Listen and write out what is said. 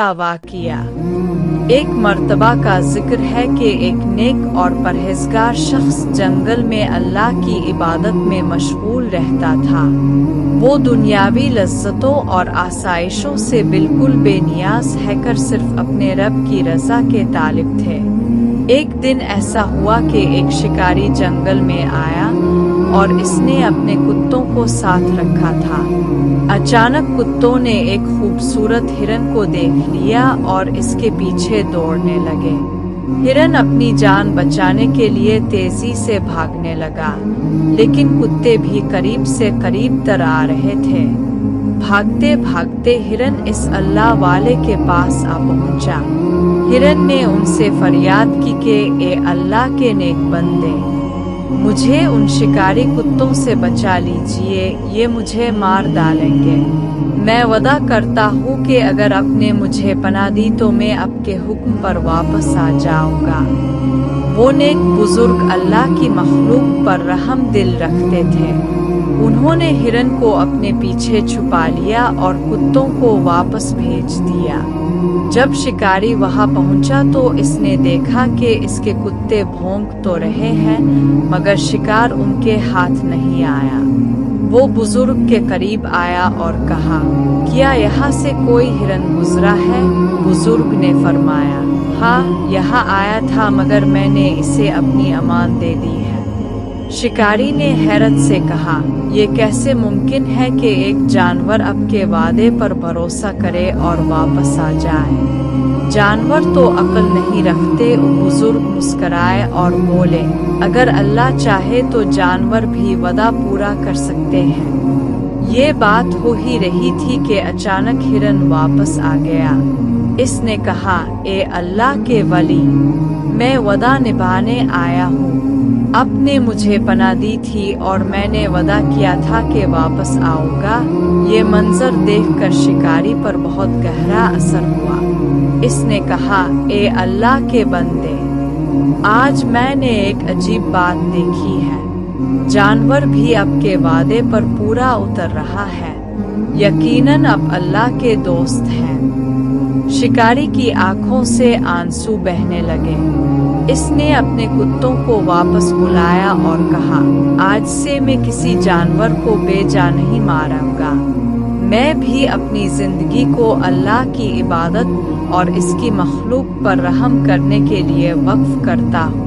کا واقعہ۔ ایک مرتبہ کا ذکر ہے کہ ایک نیک اور پرہیزگار شخص جنگل میں اللہ کی عبادت میں مشغول رہتا تھا۔ وہ دنیاوی لذتوں اور آسائشوں سے بالکل بے نیاز ہے کر صرف اپنے رب کی رضا کے طالب تھے۔ ایک دن ایسا ہوا کہ ایک شکاری جنگل میں آیا اور اس نے اپنے کتوں کو ساتھ رکھا تھا۔ اچانک کتوں نے ایک خوبصورت ہرن کو دیکھ لیا اور اس کے پیچھے دوڑنے لگے۔ ہرن اپنی جان بچانے کے لیے تیزی سے بھاگنے لگا، لیکن کتے بھی قریب سے قریب تر آ رہے تھے۔ بھاگتے بھاگتے ہرن اس اللہ والے کے پاس آ پہنچا۔ ہرن نے ان سے فریاد کی کہ اے اللہ کے نیک بندے، مجھے ان شکاری کتوں سے بچا لیجئے، یہ مجھے مار ڈالیں گے۔ میں وعدہ کرتا ہوں کہ اگر آپ نے مجھے پناہ دی تو میں آپ کے حکم پر واپس آ جاؤں گا۔ وہ نیک بزرگ اللہ کی مخلوق پر رحم دل رکھتے تھے۔ انہوں نے ہرن کو اپنے پیچھے چھپا لیا اور کتوں کو واپس بھیج دیا۔ جب شکاری وہاں پہنچا تو اس نے دیکھا کہ اس کے کتے بھونک تو رہے ہیں مگر شکار ان کے ہاتھ نہیں آیا۔ وہ بزرگ کے قریب آیا اور کہا، کیا یہاں سے کوئی ہرن گزرا ہے؟ بزرگ نے فرمایا، ہاں یہاں آیا تھا مگر میں نے اسے اپنی امان دے دی ہے۔ شکاری نے حیرت سے کہا، یہ کیسے ممکن ہے کہ ایک جانور آپ کے وعدے پر بھروسہ کرے اور واپس آ جائے؟ جانور تو عقل نہیں رکھتے۔ بزرگ مسکرائے اور بولے، اگر اللہ چاہے تو جانور بھی وعدہ پورا کر سکتے ہیں۔ یہ بات ہو ہی رہی تھی کہ اچانک ہرن واپس آ گیا۔ اس نے کہا، اے اللہ کے ولی، میں وعدہ نبھانے آیا ہوں۔ آپ نے مجھے پناہ دی تھی اور میں نے وعدہ کیا تھا کہ واپس آؤں گا۔ یہ منظر دیکھ کر شکاری پر بہت گہرا اثر ہوا۔ اس نے کہا، اے اللہ کے بندے، آج میں نے ایک عجیب بات دیکھی ہے۔ جانور بھی آپ کے وعدے پر پورا اتر رہا ہے۔ یقیناً آپ اللہ کے دوست ہیں۔ شکاری کی آنکھوں سے آنسو بہنے لگے۔ اس نے اپنے کتوں کو واپس بلایا اور کہا، آج سے میں کسی جانور کو بے جان نہیں ماروں گا۔ میں بھی اپنی زندگی کو اللہ کی عبادت اور اس کی مخلوق پر رحم کرنے کے لیے وقف کرتا ہوں۔